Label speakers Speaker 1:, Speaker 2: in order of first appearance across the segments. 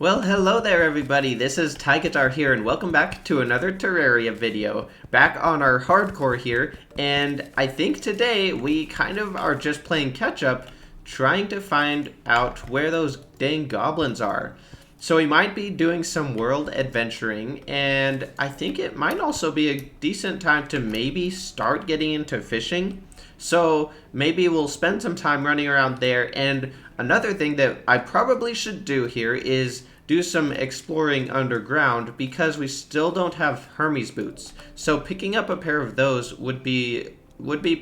Speaker 1: Well, hello there everybody, this is Tigitar here and welcome back to another Terraria video. Back on our hardcore here, and I think today we kind of are just playing catch up, trying to find out where those dang goblins are. So we might be doing some world adventuring, and I think it might also be a decent time to maybe start getting into fishing. So maybe we'll spend some time running around there, and another thing that I probably should do here is do some exploring underground because we still don't have Hermes boots. So picking up a pair of those would be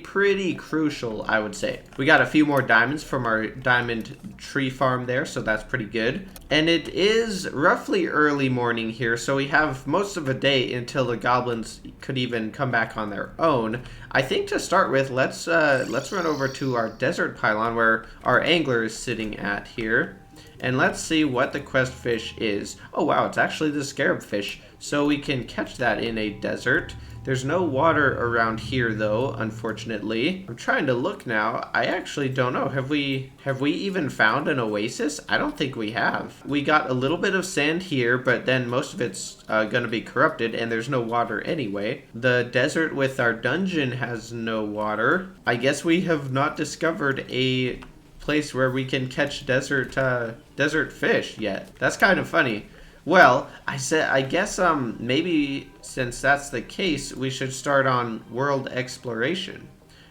Speaker 1: pretty crucial, I would say. We got a few more diamonds from our diamond tree farm there, so that's pretty good. And it is roughly early morning here, so we have most of a day until the goblins could even come back on their own. I think to start with, let's run over to our desert pylon where our angler is sitting at here. And let's see what the quest fish is. Oh wow, it's actually the scarab fish. So we can catch that in a desert. There's no water around here though, unfortunately. I'm trying to look now. I actually don't know. Have we even found an oasis? I don't think we have. We got a little bit of sand here, but then most of it's gonna be corrupted and there's no water anyway. The desert with our dungeon has no water. I guess we have not discovered a place where we can catch desert fish yet. That's kind of funny. Well, I guess maybe since that's the case, we should start on world exploration.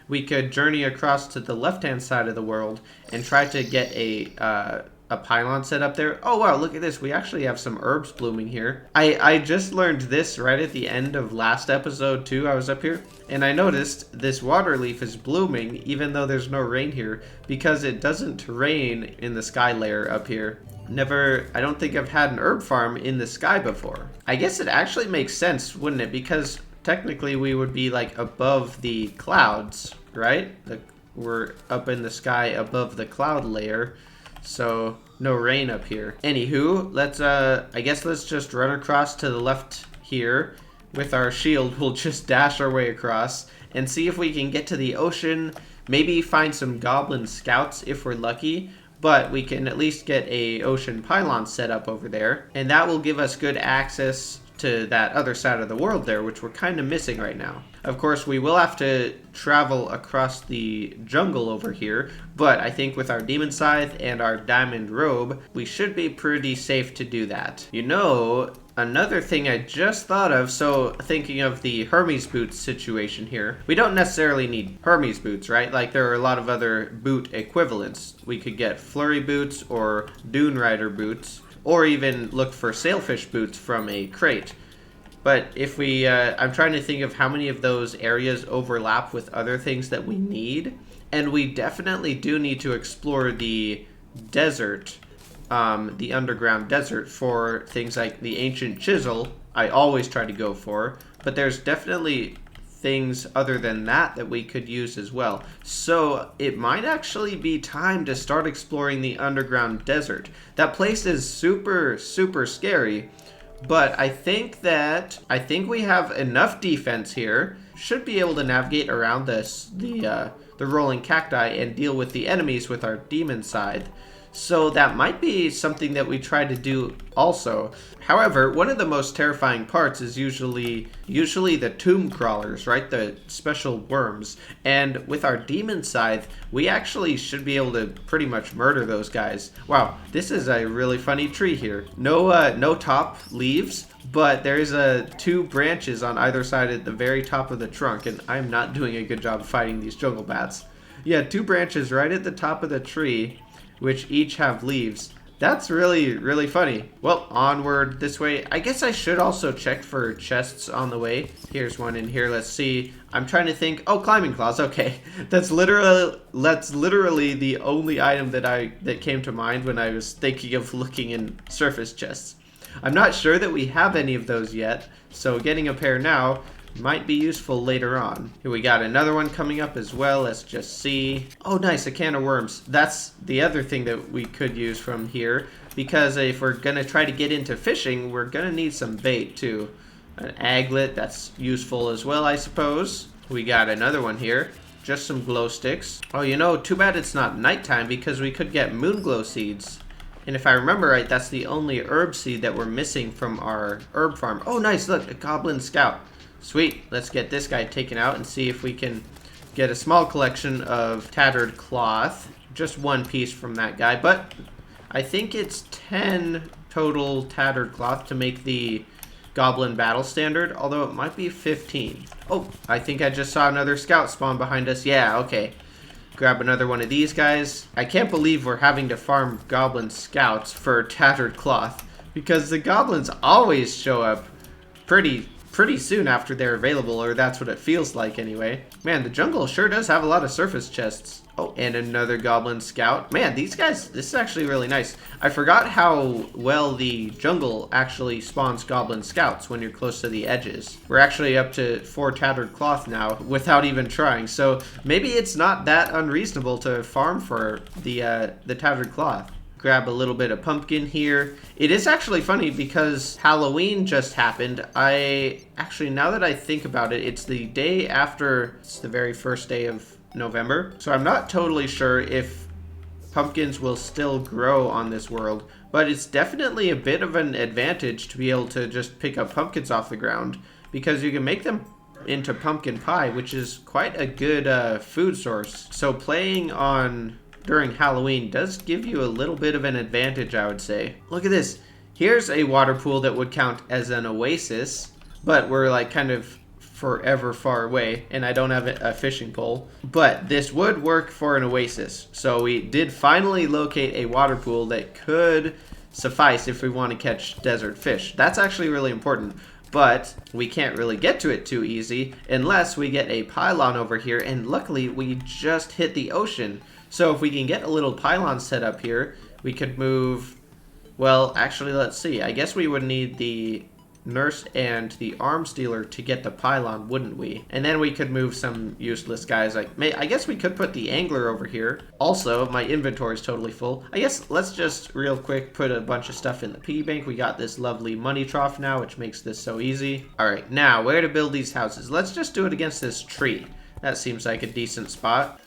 Speaker 1: We could journey across to the left-hand side of the world and try to get a pylon set up there. Oh wow, look at this. We actually have some herbs blooming here. I just learned this right at the end of last episode too. I was up here and I noticed this water leaf is blooming even though there's no rain here because it doesn't rain in the sky layer up here. I don't think I've had an herb farm in the sky before. I guess it actually makes sense, wouldn't it? Because technically we would be like above the clouds, right? We're up in the sky above the cloud layer. So no rain up here. Anywho, I guess let's just run across to the left here with our shield. We'll just dash our way across and see if we can get to the ocean. Maybe find some goblin scouts if we're lucky. But we can at least get a ocean pylon set up over there. And that will give us good access to that other side of the world there, which we're kind of missing right now. Of course, we will have to travel across the jungle over here, but I think with our Demon Scythe and our diamond robe, we should be pretty safe to do that. You know, another thing I just thought of, so thinking of the Hermes boots situation here, we don't necessarily need Hermes boots, right? Like there are a lot of other boot equivalents. We could get flurry boots or dune rider boots, or even look for sailfish boots from a crate. But if I'm trying to think of how many of those areas overlap with other things that we need. And we definitely do need to explore the desert, the underground desert, for things like the ancient chisel. I always try to go for, but there's definitely things other than that we could use as well. So it might actually be time to start exploring the underground desert. That place is super, super scary. But I think we have enough defense here. Should be able to navigate around the rolling cacti and deal with the enemies with our Demon Scythe. So that might be something that we try to do also. However, one of the most terrifying parts is usually the tomb crawlers, right? The special worms. And with our Demon Scythe, we actually should be able to pretty much murder those guys. Wow, this is a really funny tree here. No top leaves, but there's two branches on either side at the very top of the trunk, and I'm not doing a good job fighting these jungle bats. Yeah, two branches right at the top of the tree, which each have leaves. That's really, really funny. Well, onward this way. I guess I should also check for chests on the way. Here's one in here. Let's see. I'm trying to think. Oh, climbing claws. Okay. That's literally the only item that came to mind when I was thinking of looking in surface chests. I'm not sure that we have any of those yet, so getting a pair now might be useful later on. Here we got another one coming up as well. Let's just see. Oh nice, a can of worms. That's the other thing that we could use from here, because if we're gonna try to get into fishing, we're gonna need some bait too. An aglet, that's useful as well, I suppose. We got another one here. Just some glow sticks. Oh, you know, too bad it's not nighttime because we could get moon glow seeds And if I remember right, that's the only herb seed that we're missing from our herb farm. Oh, nice. Look, a goblin scout. Sweet. Let's get this guy taken out and see if we can get a small collection of tattered cloth. Just one piece from that guy. But I think it's 10 total tattered cloth to make the goblin battle standard. Although it might be 15. Oh, I think I just saw another scout spawn behind us. Yeah, okay. Grab another one of these guys. I can't believe we're having to farm goblin scouts for tattered cloth, because the goblins always show up pretty soon after they're available, or that's what it feels like anyway. Man, the jungle sure does have a lot of surface chests. Oh, and another goblin scout. Man, these guys, this is actually really nice. I forgot how well the jungle actually spawns goblin scouts when you're close to the edges. We're actually up to 4 tattered cloth now without even trying. So maybe it's not that unreasonable to farm for the tattered cloth. Grab a little bit of pumpkin here. It is actually funny because Halloween just happened. Actually, now that I think about it, it's the day after, it's the very first day of November. So I'm not totally sure if pumpkins will still grow on this world, but it's definitely a bit of an advantage to be able to just pick up pumpkins off the ground, because you can make them into pumpkin pie, which is quite a good food source. So playing on during Halloween does give you a little bit of an advantage, I would say. Look at this. Here's a water pool that would count as an oasis, but we're like kind of forever far away, and I don't have a fishing pole. But this would work for an oasis. So we did finally locate a water pool that could suffice if we want to catch desert fish. That's actually really important. But we can't really get to it too easy unless we get a pylon over here, and luckily we just hit the ocean. So if we can get a little pylon set up here, we could move, well, actually, let's see. I guess we would need the nurse and the arms dealer to get the pylon, wouldn't we? And then we could move some useless guys. Like, I guess we could put the angler over here. Also, my inventory is totally full. I guess let's just real quick put a bunch of stuff in the piggy bank. We got this lovely money trough now, which makes this so easy. All right, now where to build these houses? Let's just do it against this tree. That seems like a decent spot.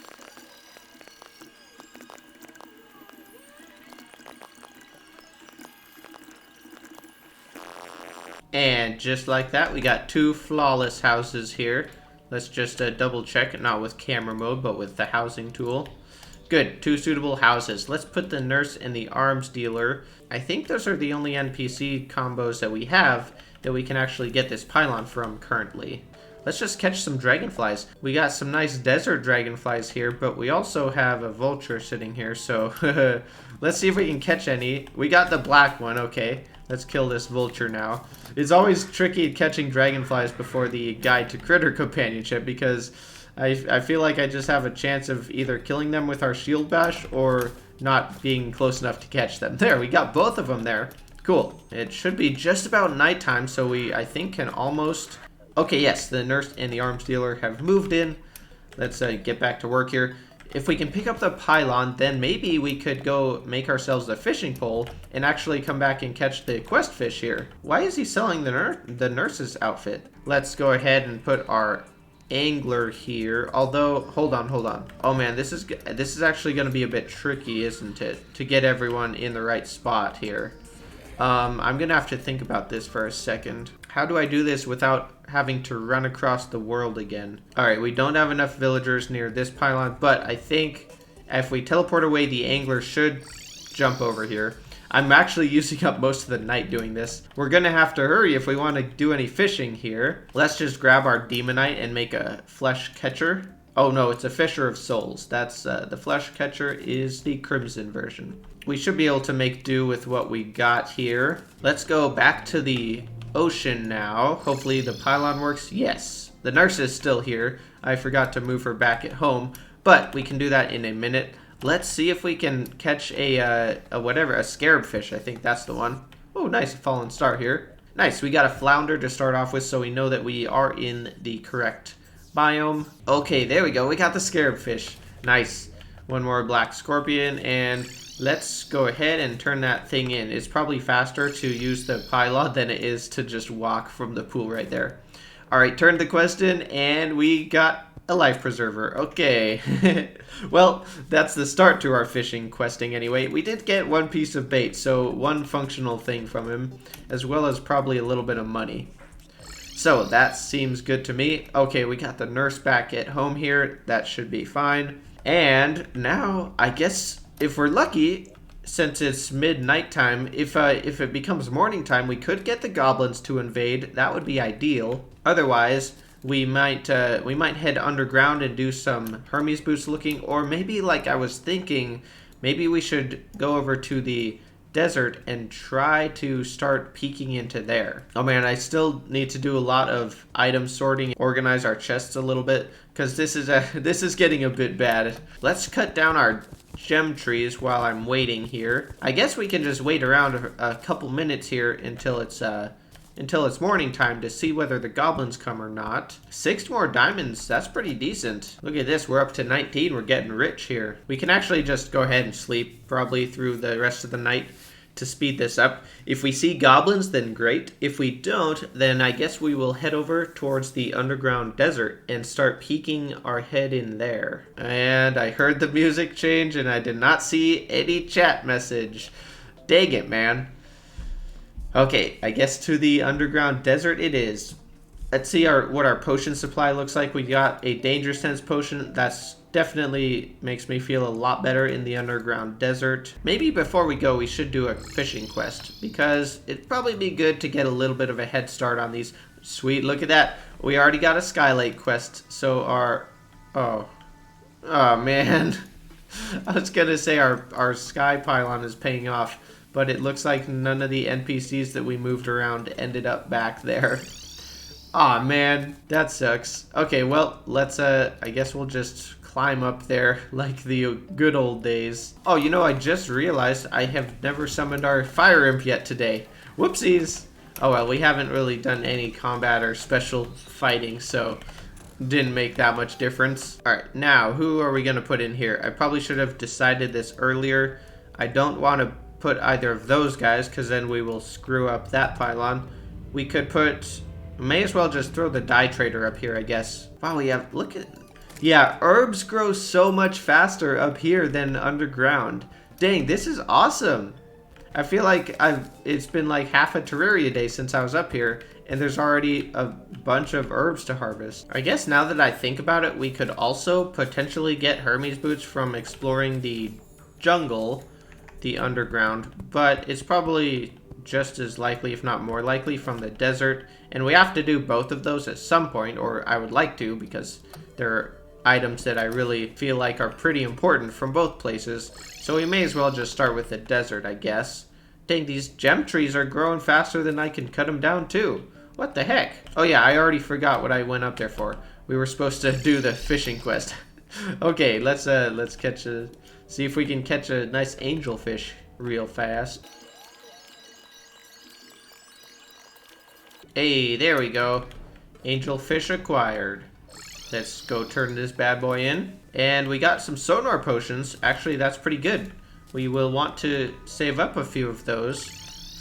Speaker 1: And just like that, we got 2 flawless houses here. Let's just double check it, not with camera mode, but with the housing tool. Good, 2 suitable houses. Let's put the nurse and the arms dealer. I think those are the only NPC combos that we have that we can actually get this pylon from currently. Let's just catch some dragonflies. We got some nice desert dragonflies here, but we also have a vulture sitting here, so let's see if we can catch any. We got the black one, okay. Let's kill this vulture now. It's always tricky catching dragonflies before the guide to critter companionship, because I feel like I just have a chance of either killing them with our shield bash or not being close enough to catch them. There, we got both of them there. Cool. It should be just about nighttime, so we, I think, can almost... Okay, yes, the nurse and the arms dealer have moved in. Let's get back to work here. If we can pick up the pylon, then maybe we could go make ourselves a fishing pole and actually come back and catch the quest fish here. Why is he selling the nurse's outfit? Let's go ahead and put our angler here. Although, hold on. Oh man, this is actually going to be a bit tricky, isn't it? To get everyone in the right spot here. I'm going to have to think about this for a second. How do I do this without having to run across the world again? Alright, we don't have enough villagers near this pylon, but I think if we teleport away, the angler should jump over here. I'm actually using up most of the night doing this. We're going to have to hurry if we want to do any fishing here. Let's just grab our demonite and make a flesh catcher. Oh no, it's a fisher of souls. That's the flesh catcher is the crimson version. We should be able to make do with what we got here. Let's go back to the ocean now. Hopefully the pylon works. Yes, the nurse is still here. I forgot to move her back at home, but we can do that in a minute. Let's see if we can catch a scarab fish. I think that's the one. Oh, nice, a fallen star here. Nice, we got a flounder to start off with, so we know that we are in the correct biome. Okay, there we go. We got the scarab fish. Nice. One more black scorpion, and let's go ahead and turn that thing in. It's probably faster to use the pylon than it is to just walk from the pool right there. All right, turn the quest in, and we got A life preserver. Okay. Well, that's the start to our fishing questing anyway. We did get one piece of bait, so one functional thing from him, as well as probably a little bit of money. So that seems good to me. Okay, we got the nurse back at home here. That should be fine. And now, I guess, if we're lucky, since it's midnight time, if it becomes morning time, we could get the goblins to invade. That would be ideal. Otherwise, we might head underground and do some Hermes boots looking, or maybe, like I was thinking, maybe we should go over to the desert and try to start peeking into there. Oh man, I still need to do a lot of item sorting, organize our chests a little bit, because this is getting a bit bad. Let's cut down our gem trees while I'm waiting here. I guess we can just wait around a couple minutes here until it's morning time to see whether the goblins come or not. 6 more diamonds, that's pretty decent. Look at this, we're up to 19, we're getting rich here. We can actually just go ahead and sleep probably through the rest of the night to speed this up. If we see goblins, then great. If we don't, then I guess we will head over towards the underground desert and start peeking our head in there. And I heard the music change and I did not see any chat message. Dang it, man. Okay, I guess to the underground desert it is. Let's see what our potion supply looks like. We got a danger sense potion. That's definitely makes me feel a lot better in the underground desert. Maybe before we go, we should do a fishing quest, because it'd probably be good to get a little bit of a head start on these. Sweet, look at that. We already got a skylight quest, so oh man. I was gonna say our sky pylon is paying off, but it looks like none of the NPCs that we moved around ended up back there. Aw, man, that sucks. Okay, well, let's, I guess we'll just climb up there like the good old days. Oh, you know, I just realized I have never summoned our fire imp yet today. Whoopsies. Oh, well, we haven't really done any combat or special fighting, so didn't make that much difference. All right, now, who are we gonna put in here? I probably should have decided this earlier. I don't want to put either of those guys, because then we will screw up that pylon. We could put... May as well just throw the dye trader up here, I guess. Wow, we have... Look at... Yeah, herbs grow so much faster up here than underground. Dang, this is awesome. I feel like it's been like half a Terraria day since I was up here, and there's already a bunch of herbs to harvest. I guess now that I think about it, we could also potentially get Hermes boots from exploring the jungle, the underground, but it's probably just as likely, if not more likely, from the desert, and we have to do both of those at some point, or I would like to, because they're items that I really feel like are pretty important from both places, so we may as well just start with the desert, I guess. Dang, these gem trees are growing faster than I can cut them down too. What the heck? Oh yeah, I already forgot what I went up there for. We were supposed to do the fishing quest. Okay, let's catch a... See if we can catch a nice angelfish real fast. Hey, there we go. Angelfish acquired. Let's go turn this bad boy in. And we got some sonar potions. Actually, that's pretty good. We will want to save up a few of those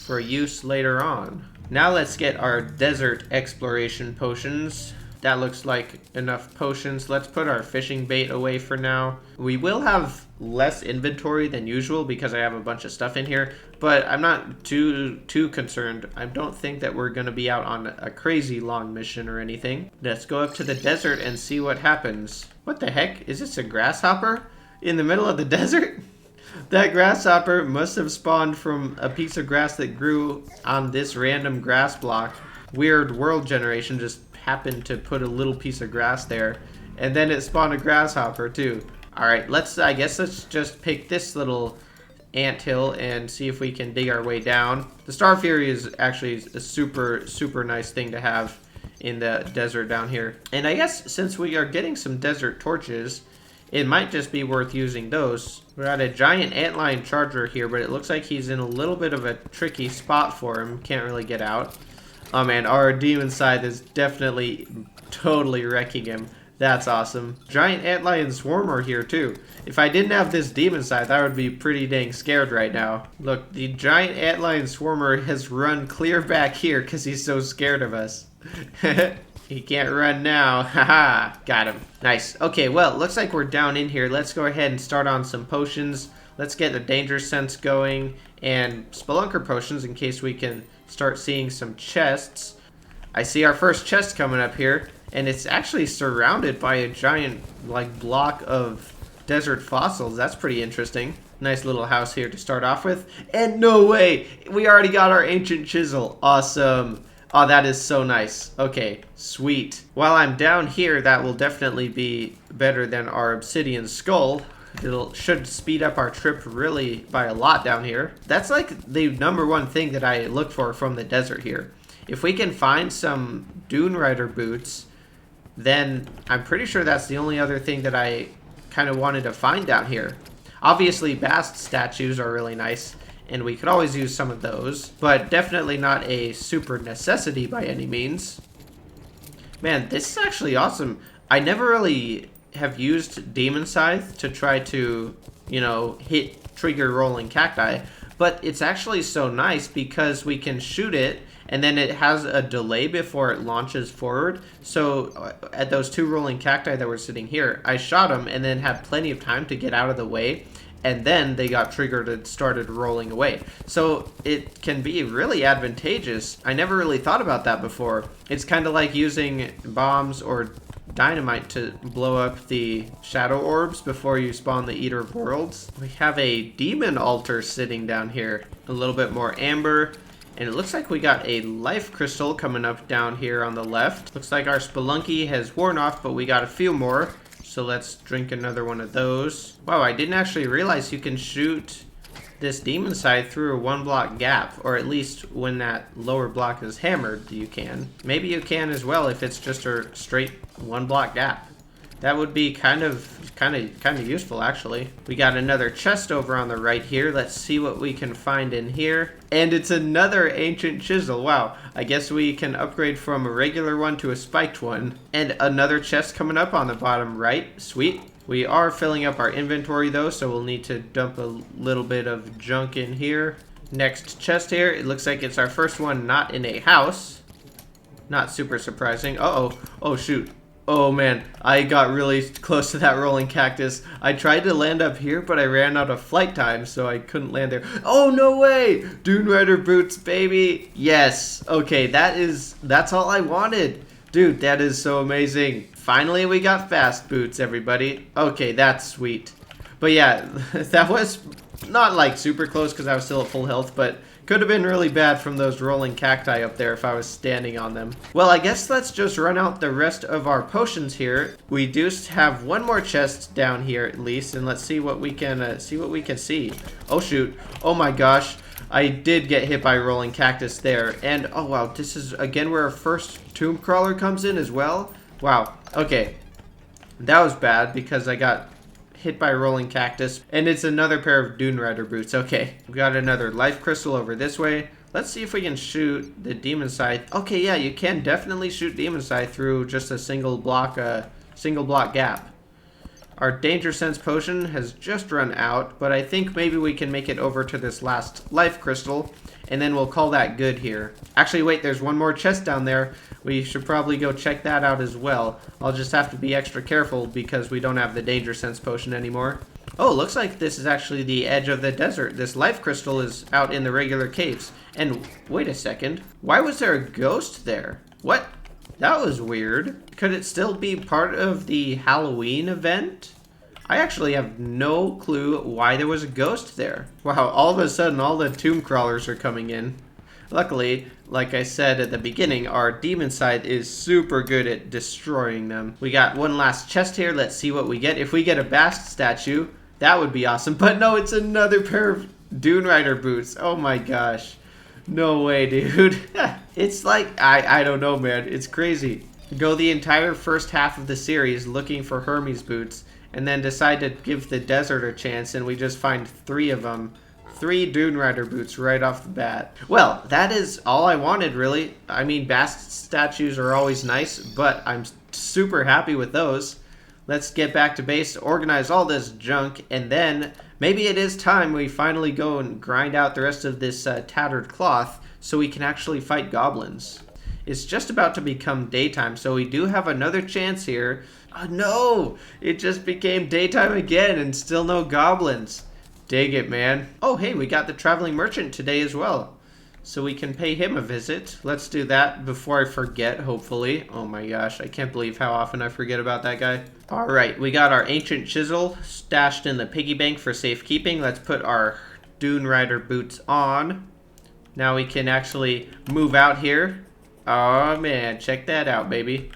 Speaker 1: for use later on. Now let's get our desert exploration potions. That looks like enough potions. Let's put our fishing bait away for now. We will have less inventory than usual because I have a bunch of stuff in here, but I'm not too concerned. I don't think that we're gonna be out on a crazy long mission or anything. Let's go up to the desert and see what happens. What the heck? Is this a grasshopper in the middle of the desert? That grasshopper must have spawned from a piece of grass that grew on this random grass block. Weird world generation just happened to put a little piece of grass there, and then it spawned a grasshopper too. All right, I guess let's just pick this little anthill and see if we can dig our way down. The Star Fury is actually a super nice thing to have in the desert down here. And I guess since we are getting some desert torches, it might just be worth using those. We're at a giant antlion charger here, but it looks like he's in a little bit of a tricky spot for him. Can't really get out. Oh man, our Demon Scythe is definitely totally wrecking him. That's awesome. Giant antlion swarmer here too. If I didn't have this Demon Scythe, I would be pretty dang scared right now. Look, the giant antlion swarmer has run clear back here because he's so scared of us. He can't run now. Haha, got him. Nice. Okay, well, looks like we're down in here. Let's go ahead and start on some potions. Let's get the danger sense going and spelunker potions in case we can start seeing some chests. I see our first chest coming up here, and it's actually surrounded by a giant like block of desert fossils. That's pretty interesting. Nice little house here to start off with. And no way! We already got our ancient chisel. Awesome. Oh, that is so nice. Okay, sweet. While I'm down here, that will definitely be better than our obsidian skull. Should speed up our trip really by a lot down here. That's like the #1 thing that I look for from the desert here. If we can find some Dune Rider boots, then I'm pretty sure that's the only other thing that I kind of wanted to find down here. Obviously, Bast statues are really nice, and we could always use some of those, but definitely not a super necessity by any means. Man, this is actually awesome. I never really have used Demon Scythe to try to, you know, trigger rolling cacti, but it's actually so nice because we can shoot it and then it has a delay before it launches forward. So at those 2 rolling cacti that were sitting here, I shot them and then had plenty of time to get out of the way, and then they got triggered and started rolling away. So it can be really advantageous. I never really thought about that before. It's kind of like using bombs or dynamite to blow up the shadow orbs before you spawn the Eater of Worlds. We have a demon altar sitting down here. A little bit more amber. And it looks like we got a life crystal coming up down here on the left. Looks like our spelunky has worn off, but we got a few more. So let's drink another one of those. Wow, I didn't actually realize you can shoot this demon scythe through a 1-block gap, or at least when that lower block is hammered, you can. Maybe you can as well if it's just a straight 1-block gap. That would be kind of useful, actually. We got another chest over on the right here. Let's see what we can find in here. And it's another ancient chisel. Wow. I guess we can upgrade from a regular one to a spiked one. And another chest coming up on the bottom right. Sweet. We are filling up our inventory though, so we'll need to dump a little bit of junk in here. Next chest here. It looks like it's our first one not in a house. Not super surprising. Uh-oh. Oh, shoot. Oh man, I got really close to that rolling cactus. I tried to land up here, but I ran out of flight time, so I couldn't land there. Oh, no way! Dune Rider boots, baby! Yes! Okay, that's all I wanted. Dude, that is so amazing. Finally, we got fast boots, everybody. Okay, that's sweet. But yeah, that was not like super close because I was still at full health, but could have been really bad from those rolling cacti up there if I was standing on them. Well, I guess let's just run out the rest of our potions here. We do have one more chest down here at least, and let's see what we can see. Oh shoot! Oh my gosh! I did get hit by a rolling cactus there, and oh wow, this is again where our first tomb crawler comes in as well. Wow. Okay, that was bad because I got hit by a rolling cactus, and it's another pair of Dune Rider boots. Okay, we got another life crystal over this way. Let's see if we can shoot the Demon Scythe. Okay, yeah, you can definitely shoot Demon Scythe through just a single block gap. Our Danger Sense potion has just run out, but I think maybe we can make it over to this last life crystal, and then we'll call that good here. Actually, wait, there's one more chest down there. We should probably go check that out as well. I'll just have to be extra careful because we don't have the Danger Sense potion anymore. Oh, looks like this is actually the edge of the desert. This life crystal is out in the regular caves. And wait a second. Why was there a ghost there? What? That was weird. Could it still be part of the Halloween event? I actually have no clue why there was a ghost there. Wow, all of a sudden all the tomb crawlers are coming in. Luckily, like I said at the beginning, our Demon Scythe is super good at destroying them. We got one last chest here. Let's see what we get. If we get a Bast statue, that would be awesome. But no, it's another pair of Dune Rider boots. Oh my gosh. No way, dude. It's like, I don't know, man. It's crazy. Go the entire first half of the series looking for Hermes boots, and then decide to give the desert a chance, and we just find 3 of them. 3 Dune Rider boots right off the bat. Well, that is all I wanted, really. I mean, Bast statues are always nice, but I'm super happy with those. Let's get back to base, organize all this junk, and then maybe it is time we finally go and grind out the rest of this Tattered Cloth so we can actually fight goblins. it's just about to become daytime, so we do have another chance here. Oh no! It just became daytime again and still no goblins. Dig it, man. Oh, hey, we got the traveling merchant today as well. So we can pay him a visit. Let's do that before I forget, hopefully. Oh my gosh, I can't believe how often I forget about that guy. All right, we got our ancient chisel stashed in the piggy bank for safekeeping. Let's put our Dune Rider boots on. Now we can actually move out here. Oh man, check that out, baby.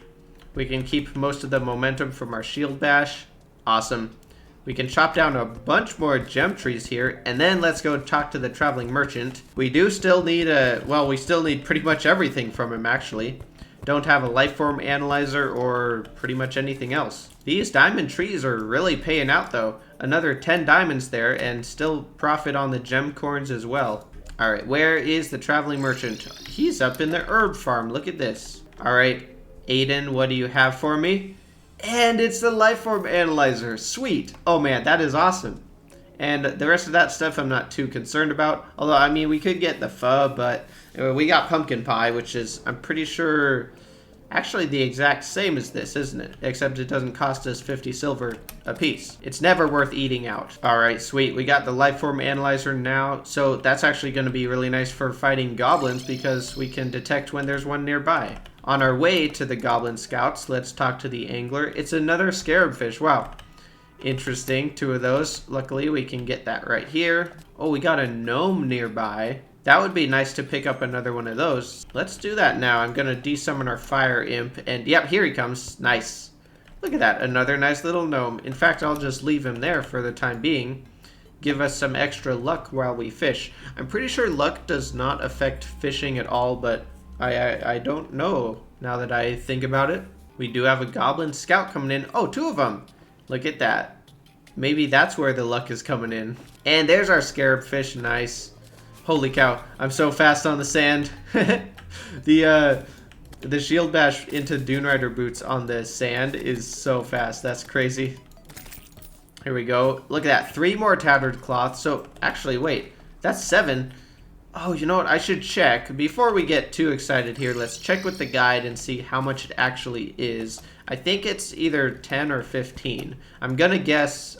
Speaker 1: We can keep most of the momentum from our shield bash. Awesome. We can chop down a bunch more gem trees here, and then let's go talk to the traveling merchant. We do still need we still need pretty much everything from him, actually. Don't have a life form analyzer or pretty much anything else. These diamond trees are really paying out, though. Another 10 diamonds there, and still profit on the gem corns as well. All right, where is the traveling merchant? He's up in the herb farm. Look at this. All right, Aiden, what do you have for me? And it's the lifeform analyzer. Sweet. Oh man, that is awesome. And the rest of that stuff I'm not too concerned about. Although, I mean, we could get the pho, but we got pumpkin pie, which is, I'm pretty sure, actually the exact same as this, isn't it? Except it doesn't cost us 50 silver a piece. It's never worth eating out. All right, sweet. We got the lifeform analyzer now. So that's actually going to be really nice for fighting goblins because we can detect when there's one nearby. On our way to the goblin scouts, let's talk to the angler. It's another scarab fish. Wow. Interesting. 2 of those. Luckily, we can get that right here. Oh, we got a gnome nearby. That would be nice to pick up another one of those. Let's do that now. I'm going to desummon our fire imp. And yep, here he comes. Nice. Look at that. Another nice little gnome. In fact, I'll just leave him there for the time being. Give us some extra luck while we fish. I'm pretty sure luck does not affect fishing at all, but I don't know now that I think about it. We do have a goblin scout coming in. Oh, 2 of them. Look at that. Maybe that's where the luck is coming in. And there's our scarab fish. Nice. Holy cow. I'm so fast on the sand. The shield bash into Dune Rider boots on the sand is so fast. That's crazy. Here we go. Look at that. 3 more tattered cloth. So actually, wait. That's 7. Oh, you know what? I should check. Before we get too excited here, let's check with the guide and see how much it actually is. I think it's either 10 or 15. I'm gonna guess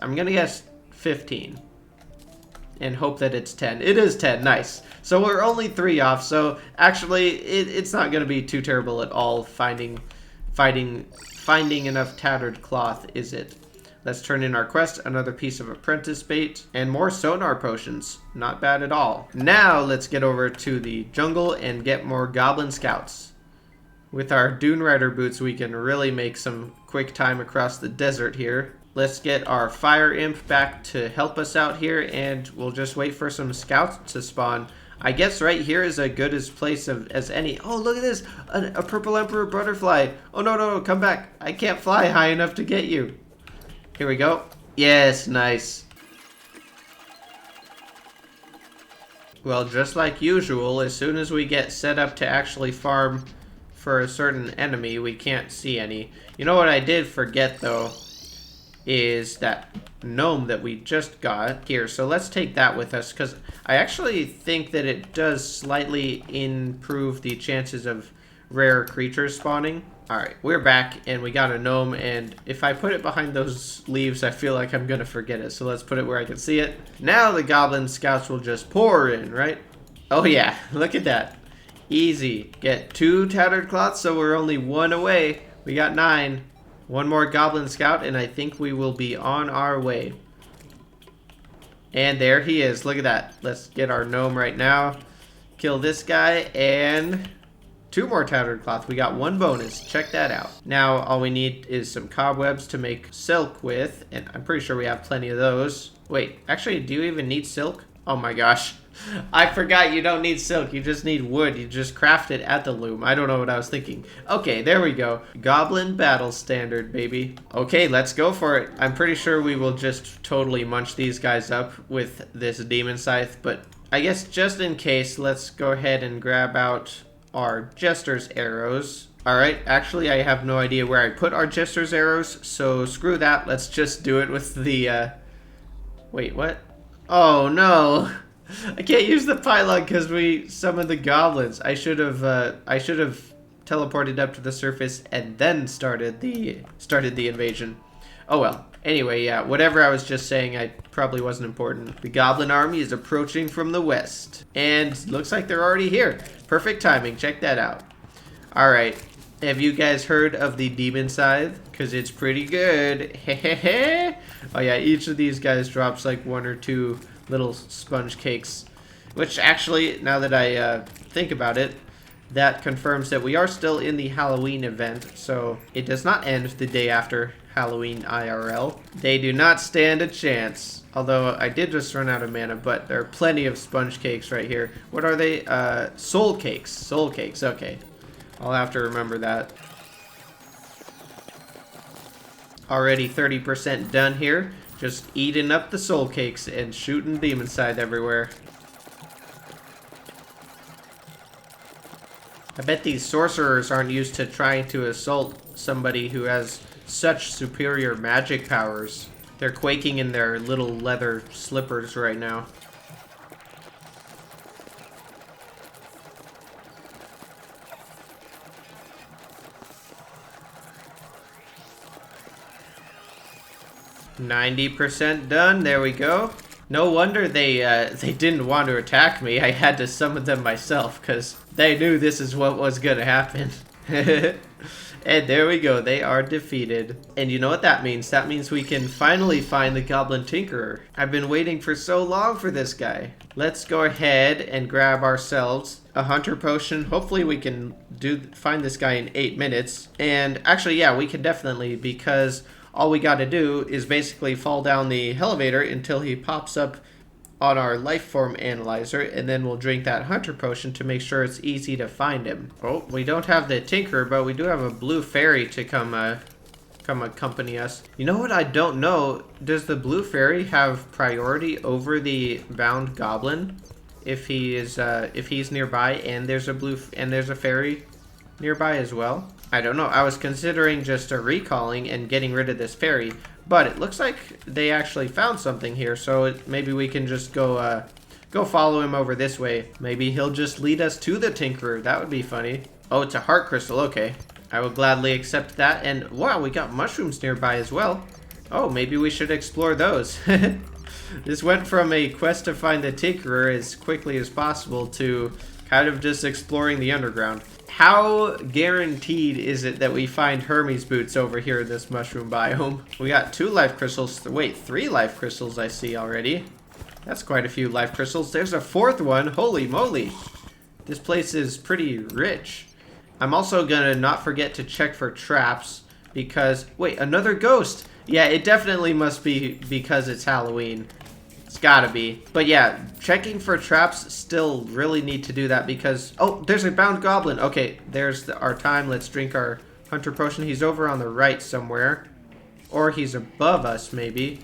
Speaker 1: 15. And hope that it's 10. It is 10. Nice. So we're only 3 off. So actually, it's not gonna be too terrible at all finding enough tattered cloth, is it? Let's turn in our quest, another piece of apprentice bait, and more sonar potions. Not bad at all. Now let's get over to the jungle and get more goblin scouts. With our Dune Rider boots, we can really make some quick time across the desert here. Let's get our fire imp back to help us out here, and we'll just wait for some scouts to spawn. I guess right here is as good a place as any. Oh, look at this! A purple emperor butterfly. Oh, no, come back. I can't fly high enough to get you. Here we go. Yes, nice. Well, just like usual, as soon as we get set up to actually farm for a certain enemy, we can't see any. You know what I did forget, though, is that gnome that we just got here. So let's take that with us, because I actually think that it does slightly improve the chances of rare creatures spawning. Alright, we're back, and we got a gnome, and if I put it behind those leaves, I feel like I'm gonna forget it, so let's put it where I can see it. Now the goblin scouts will just pour in, right? Oh yeah, look at that. Easy. Get 2 tattered cloths, so we're only 1 away. We got 9. 1 more goblin scout, and I think we will be on our way. And there he is. Look at that. Let's get our gnome right now. Kill this guy, and 2 more tattered cloth. We got 1 bonus. Check that out. Now all we need is some cobwebs to make silk with, and I'm pretty sure we have plenty of those. Wait, actually, do you even need silk? Oh my gosh. I forgot you don't need silk. You just need wood. You just craft it at the loom. I don't know what I was thinking. Okay, there we go. Goblin battle standard, baby. Okay, let's go for it. I'm pretty sure we will just totally munch these guys up with this Demon Scythe, but I guess just in case, let's go ahead and grab out our Jester's arrows. Alright, actually I have no idea where I put our Jester's arrows, so screw that. Let's just do it with the, Wait, what? Oh no! I can't use the pylon because we summoned the goblins. I should have teleported up to the surface and then started the invasion. Oh well. Anyway, yeah, whatever I was just saying, I probably wasn't important. The goblin army is approaching from the west, and looks like they're already here. Perfect timing. Check that out. All right. Have you guys heard of the Demon Scythe? Because it's pretty good. Hehehe. Oh yeah, each of these guys drops like 1 or 2 little sponge cakes. Which actually, now that I think about it, that confirms that we are still in the Halloween event. So it does not end the day after Halloween IRL. They do not stand a chance. Although I did just run out of mana, but there are plenty of sponge cakes right here. What are they? Soul cakes. Soul cakes, okay. I'll have to remember that. Already 30% done here. Just eating up the soul cakes and shooting Demon Scythe everywhere. I bet these sorcerers aren't used to trying to assault somebody who has such superior magic powers. They're quaking in their little leather slippers right now. %90 done. There we go. No wonder they didn't want to attack me. I had to summon them myself because they knew this is what was gonna happen. And there we go. They are defeated. And you know what that means? That means we can finally find the Goblin Tinkerer. I've been waiting for so long for this guy. Let's go ahead and grab ourselves a hunter potion. Hopefully we can find this guy in 8 minutes. And actually, yeah, we can definitely, because all we got to do is basically fall down the elevator until he pops up on our life form analyzer, and then we'll drink that hunter potion to make sure it's easy to find him. Oh, we don't have the tinker, but we do have a blue fairy to come accompany us. You know what I don't know? Does the blue fairy have priority over the bound goblin if he's nearby and there's a fairy nearby as well? I don't know. I was considering just recalling and getting rid of this fairy, but it looks like they actually found something here, so maybe we can just go follow him over this way. Maybe he'll just lead us to the Tinkerer. That would be funny. Oh, it's a heart crystal. Okay. I will gladly accept that. And wow, we got mushrooms nearby as well. Oh, maybe we should explore those. This went from a quest to find the Tinkerer as quickly as possible to kind of just exploring the underground. How guaranteed is it that we find Hermes boots over here in this mushroom biome? We got 2 life crystals. Wait, 3 life crystals I see already. That's quite a few life crystals. There's a 4th one. Holy moly. This place is pretty rich. I'm also gonna not forget to check for traps because... Wait, another ghost! Yeah, it definitely must be because it's Halloween. It's gotta be. But yeah, checking for traps, still really need to do that because... Oh, there's a bound goblin. Okay, there's our time. Let's drink our hunter potion. He's over on the right somewhere. Or he's above us, maybe.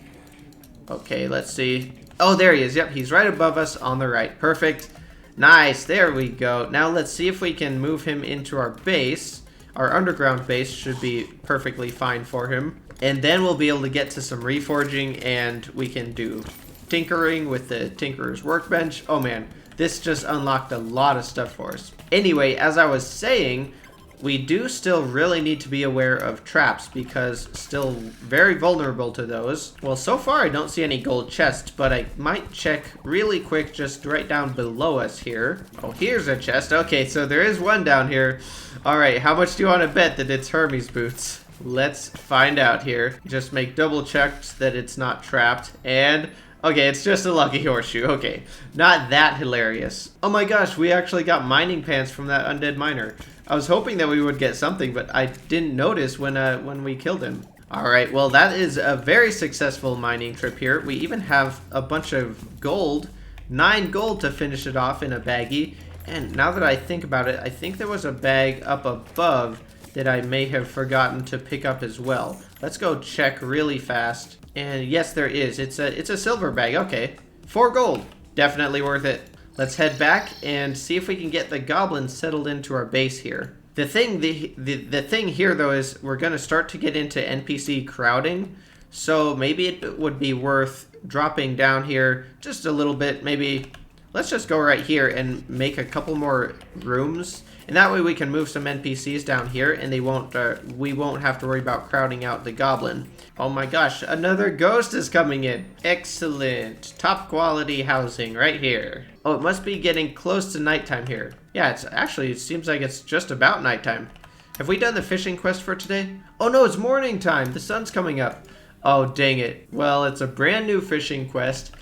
Speaker 1: Okay, let's see. Oh, there he is. Yep, he's right above us on the right. Perfect. Nice. There we go. Now let's see if we can move him into our base. Our underground base should be perfectly fine for him. And then we'll be able to get to some reforging and we can do tinkering with the Tinkerer's Workbench. Oh man, this just unlocked a lot of stuff for us. Anyway, as I was saying, we do still really need to be aware of traps because still very vulnerable to those. Well, so far I don't see any gold chests, but I might check really quick just right down below us here. Oh, here's a chest. Okay, so there is one down here. All right, how much do you want to bet that it's Hermes boots? Let's find out here. Just make double checks that it's not trapped and... Okay, it's just a lucky horseshoe. Okay, not that hilarious. Oh my gosh, we actually got mining pants from that undead miner. I was hoping that we would get something, but I didn't notice when we killed him. All right, well, that is a very successful mining trip here. We even have a bunch of gold, 9 gold to finish it off in a baggie. And now that I think about it, I think there was a bag up above that I may have forgotten to pick up as well. Let's go check really fast. And yes, there is. It's a silver bag. Okay. 4 gold. Definitely worth it. Let's head back and see if we can get the goblins settled into our base here. The thing here though is we're going to start to get into NPC crowding. So maybe it would be worth dropping down here just a little bit, maybe let's just go right here and make a couple more rooms. And that way we can move some NPCs down here and they won't, we won't have to worry about crowding out the goblin. Oh my gosh, another ghost is coming in. Excellent. Top quality housing right here. Oh, it must be getting close to nighttime here. Yeah, it seems like it's just about nighttime. Have we done the fishing quest for today? Oh no, it's morning time. The sun's coming up. Oh, dang it. Well, it's a brand new fishing quest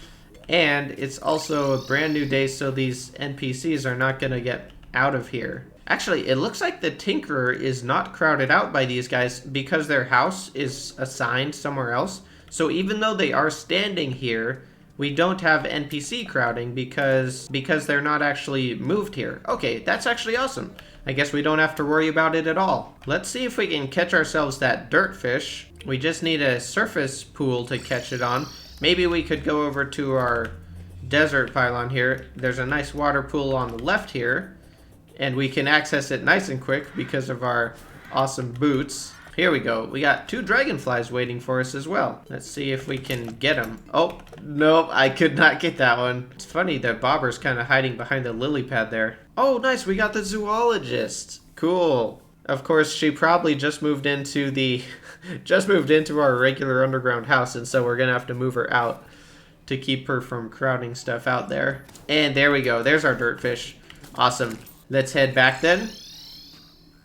Speaker 1: and it's also a brand new day, so these NPCs are not gonna get out of here. Actually, it looks like the Tinkerer is not crowded out by these guys because their house is assigned somewhere else. So even though they are standing here, we don't have NPC crowding because they're not actually moved here. Okay, that's actually awesome. I guess we don't have to worry about it at all. Let's see if we can catch ourselves that dirt fish. We just need a surface pool to catch it on. Maybe we could go over to our desert pylon here. There's a nice water pool on the left here. And we can access it nice and quick because of our awesome boots. Here we go. We got 2 dragonflies waiting for us as well. Let's see if we can get them. Oh, nope, I could not get that one. It's funny that Bobber's kind of hiding behind the lily pad there. Oh, nice, we got the zoologist. Cool. Of course, she probably just moved into the, our regular underground house, and so we're gonna have to move her out to keep her from crowding stuff out there. And there we go. There's our dirtfish. Awesome. Let's head back then.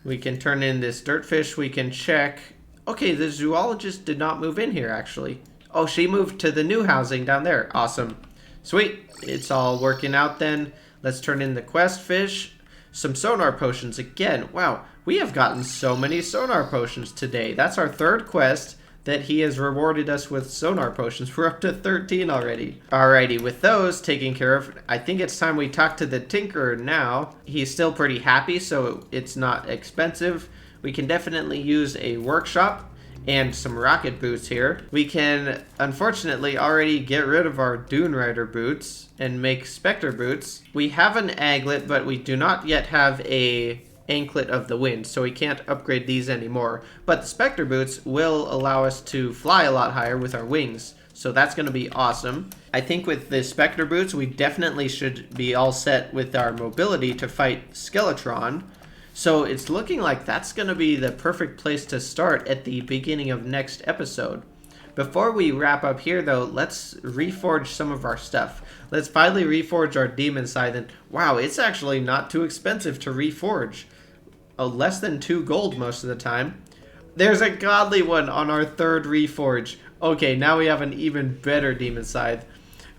Speaker 1: We can turn in this dirtfish. We can check. Okay, the zoologist did not move in here, actually. Oh, she moved to the new housing down there. Awesome. Sweet. It's all working out then. Let's turn in the quest fish. Some sonar potions again. Wow, we have gotten so many sonar potions today. That's our 3rd quest that he has rewarded us with sonar potions. We're up to 13 already. Alrighty, with those taken care of, I think it's time we talk to the Tinkerer now. He's still pretty happy, so it's not expensive. We can definitely use a workshop and some rocket boots here. We can, unfortunately, already get rid of our Dune Rider boots and make Spectre boots. We have an aglet, but we do not yet have a anklet of the wind, so we can't upgrade these anymore. But the Spectre boots will allow us to fly a lot higher with our wings, so that's going to be awesome. I think with the Spectre boots, we definitely should be all set with our mobility to fight Skeletron. So it's looking like that's going to be the perfect place to start at the beginning of next episode. Before we wrap up here, though, let's reforge some of our stuff. Let's finally reforge our Demon Scythe. And wow, it's actually not too expensive to reforge. Less than 2 gold most of the time. There's a godly one on our 3rd reforge. Okay, now we have an even better Demon Scythe.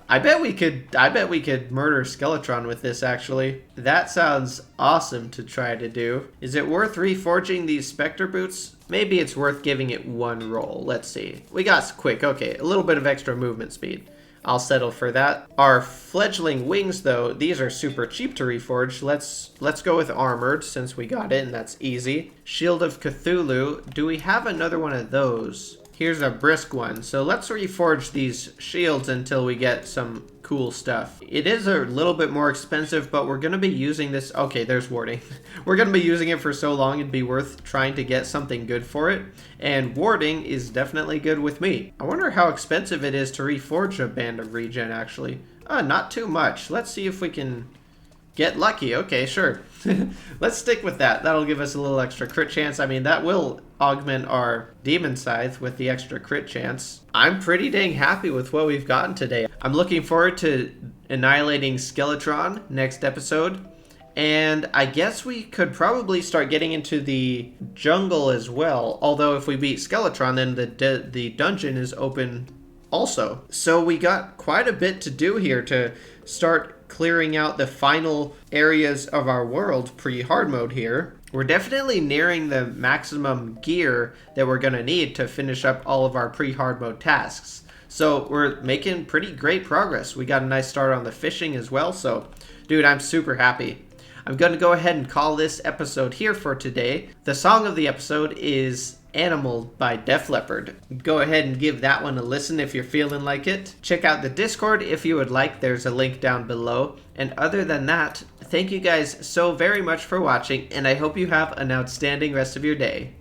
Speaker 1: I bet we could murder Skeletron with this, actually. That sounds awesome to try to do. Is it worth reforging these Spectre boots? Maybe it's worth giving it 1 roll. Let's see. We got quick. Okay, a little bit of extra movement speed. I'll settle for that. Our fledgling wings, though, these are super cheap to reforge. Let's go with armored since we got it, and that's easy. Shield of Cthulhu. Do we have another one of those? Here's a brisk one. So let's reforge these shields until we get some cool stuff. It is a little bit more expensive, but we're going to be using this. Okay, there's warding. We're going to be using it for so long, it'd be worth trying to get something good for it. And warding is definitely good with me. I wonder how expensive it is to reforge a Band of Regen, actually. Not too much. Let's see if we can get lucky. Okay, sure. Let's stick with that. That'll give us a little extra crit chance. I mean, that will augment our Demon Scythe with the extra crit chance. I'm pretty dang happy with what we've gotten today. I'm looking forward to annihilating Skeletron next episode. And I guess we could probably start getting into the jungle as well. Although if we beat Skeletron, then the dungeon is open also. So we got quite a bit to do here to start clearing out the final areas of our world pre-hard mode here. We're definitely nearing the maximum gear that we're going to need to finish up all of our pre-hard mode tasks. So we're making pretty great progress. We got a nice start on the fishing as well. So, dude, I'm super happy. I'm going to go ahead and call this episode here for today. The song of the episode is Animal by Def Leppard. Go ahead and give that one a listen if you're feeling like it. Check out the Discord if you would like. There's a link down below. And other than that, thank you guys so very much for watching, and I hope you have an outstanding rest of your day.